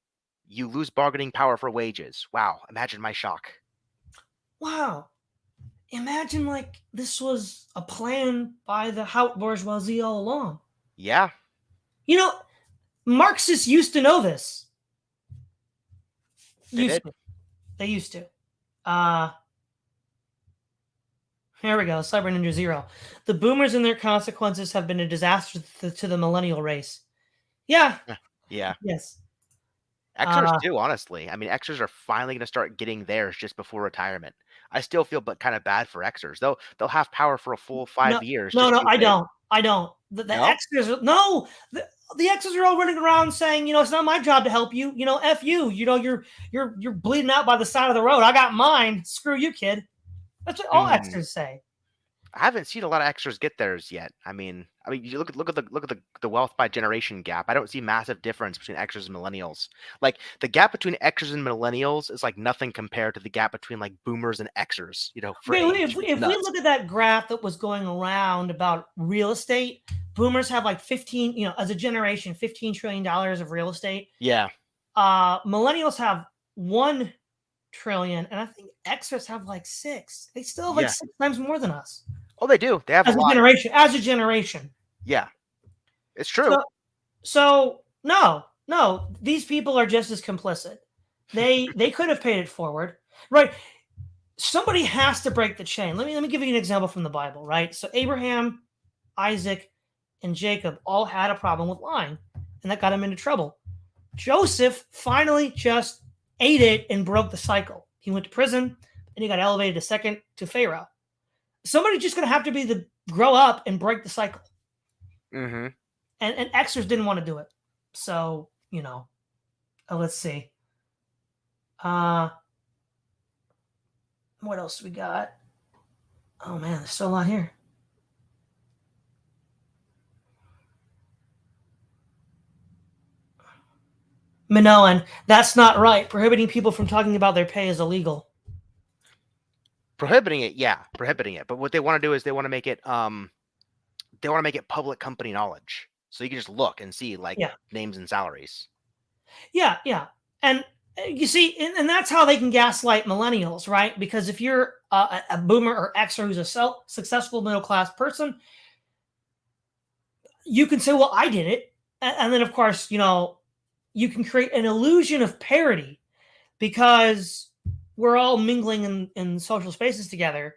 you lose bargaining power for wages. Wow, imagine my shock. Wow. Imagine like this was a plan by the haute bourgeoisie all along. Yeah. Marxists used to know this. They did. They used to. Here we go. Cyber Ninja Zero. The boomers and their consequences have been a disaster to the millennial race. Yeah. Yeah. Yes. Xers too, honestly. I mean, Xers are finally going to start getting theirs just before retirement. I still feel kind of bad for Xers. They'll have power for a full 5 years. No, I don't. The No? Xers, no. The Xers are all running around saying, it's not my job to help you. F you. You're bleeding out by the side of the road. I got mine. Screw you, kid. That's what all Xers say. I haven't seen a lot of Xers get theirs yet. I mean, you look at the wealth by generation gap. I don't see massive difference between Xers and millennials. Like the gap between Xers and millennials is like nothing compared to the gap between like boomers and Xers. For Okay, age. if we look at that graph that was going around about real estate, boomers have like 15, as a generation, $15 trillion of real estate. Yeah. Millennials have 1 trillion, and I think Xers have like 6. They still have like 6 times more than us. Oh, they do. They have as a lot. As a generation. Yeah, it's true. So no, these people are just as complicit. They could have paid it forward, right? Somebody has to break the chain. Let me give you an example from the Bible, right? So Abraham, Isaac, and Jacob all had a problem with lying, and that got them into trouble. Joseph finally just ate it and broke the cycle. He went to prison, and he got elevated to Pharaoh. Somebody's just going to have to grow up and break the cycle. Mm-hmm. And Xers didn't want to do it. So, let's see. What else we got? Oh, man, there's still a lot here. Minoan, that's not right. Prohibiting people from talking about their pay is illegal. Prohibiting it. But what they want to do is they want to make it public company knowledge. So you can just look and see names and salaries. Yeah. And you see, and that's how they can gaslight millennials, right? Because if you're a boomer or Xer who's a successful middle-class person, you can say, well, I did it. And then, of course, you can create an illusion of parity because we're all mingling in social spaces together,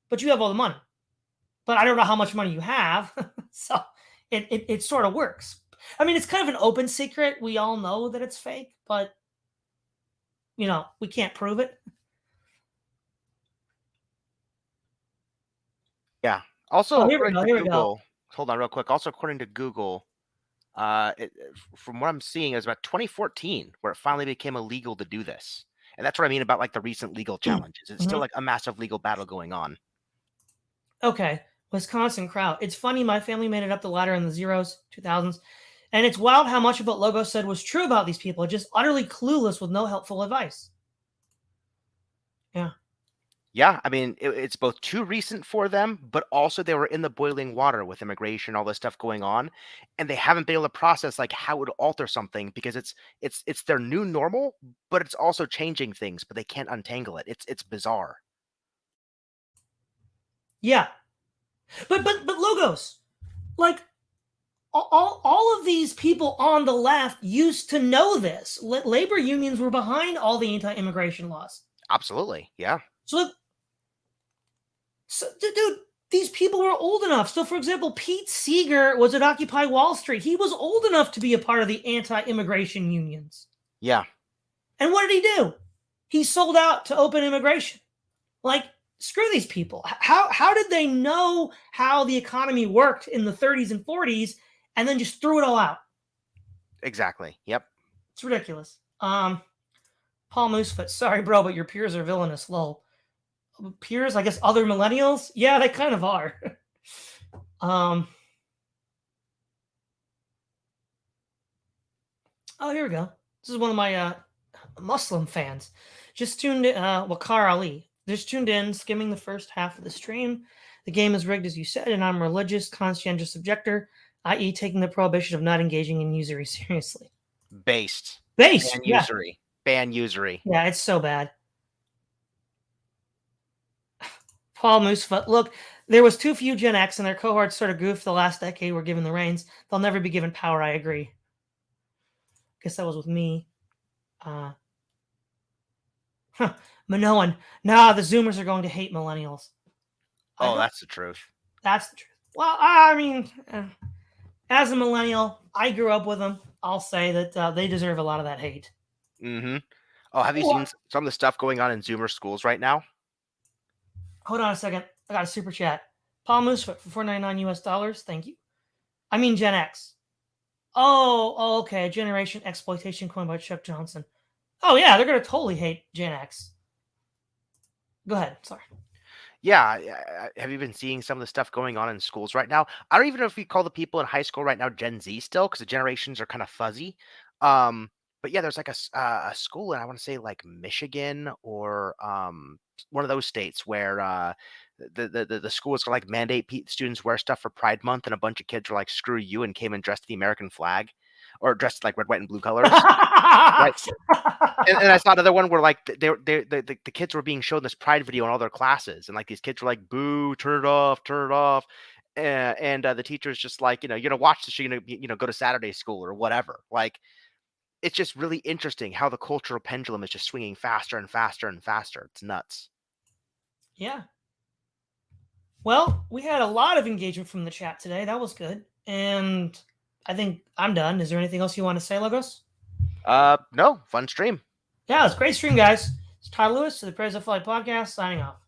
but you have all the money. But I don't know how much money you have. So it sort of works. I mean, it's kind of an open secret. We all know that it's fake, but we can't prove it. Yeah. Also, here we go. Hold on real quick. Also, according to Google, from what I'm seeing, it was about 2014 where it finally became illegal to do this. And that's what I mean about like the recent legal challenges. It's still like a massive legal battle going on. Okay. Wisconsin crowd. It's funny. My family made it up the ladder in the 2000s. And it's wild how much of what Logo said was true about these people. Just utterly clueless with no helpful advice. Yeah. Yeah. I mean, it's both too recent for them, but also they were in the boiling water with immigration, all this stuff going on. And they haven't been able to process like how it would alter something because it's their new normal, but it's also changing things, but they can't untangle it. It's bizarre. Yeah. But Logos, like all of these people on the left used to know this. Labor unions were behind all the anti-immigration laws. Absolutely. Yeah. So dude, these people were old enough. So, for example, Pete Seeger was at Occupy Wall Street. He was old enough to be a part of the anti-immigration unions. Yeah. And what did he do? He sold out to open immigration. Like, screw these people. How did they know how the economy worked in the 30s and 40s and then just threw it all out? Exactly. Yep. It's ridiculous. Paul Moosefoot, sorry, bro, but your peers are villainous. Lol. Peers, I guess other millennials? Yeah, they kind of are. Oh, here we go. This is one of my Muslim fans. Just tuned in, Wakar Ali. Just tuned in, skimming the first half of the stream. The game is rigged, as you said, and I'm a religious, conscientious objector, i.e. taking the prohibition of not engaging in usury seriously. Based. Ban usury. Ban usury. Yeah, it's so bad. Paul Moosefoot, look, there was too few Gen X and their cohorts sort of goofed the last decade were given the reins. They'll never be given power, I agree. Guess that was with me. Minoan, nah, the Zoomers are going to hate millennials. Oh, that's the truth. That's the truth. Well, I mean, as a millennial, I grew up with them. I'll say that they deserve a lot of that hate. Mm-hmm. Oh, have you seen some of the stuff going on in Zoomer schools right now? Hold on a second. I got a super chat. Paul Moose for $4.99 US. Thank you. I mean Gen X. Oh, okay. Generation exploitation coined by Chuck Johnson. Oh, yeah. They're going to totally hate Gen X. Go ahead. Sorry. Yeah, have you been seeing some of the stuff going on in schools right now? I don't even know if we call the people in high school right now Gen Z still, because the generations are kind of fuzzy. But yeah, there's like a school in I want to say like Michigan or one of those states where the school is gonna like mandate students wear stuff for Pride Month, and a bunch of kids were like, "Screw you," and came and dressed the American flag, or dressed like red, white, and blue colors. Right. And I saw another one where like the kids were being shown this Pride video in all their classes, and like these kids were like, "Boo! Turn it off! Turn it off!" And the teacher's just like, you're gonna watch this, you're gonna go to Saturday school or whatever. Like, it's just really interesting how the cultural pendulum is just swinging faster and faster and faster. It's nuts. Yeah. Well, we had a lot of engagement from the chat today. That was good. And I think I'm done. Is there anything else you want to say, Logos? No, fun stream. Yeah, it's a great stream, guys. It's Todd Lewis to the Praise of Flight podcast signing off.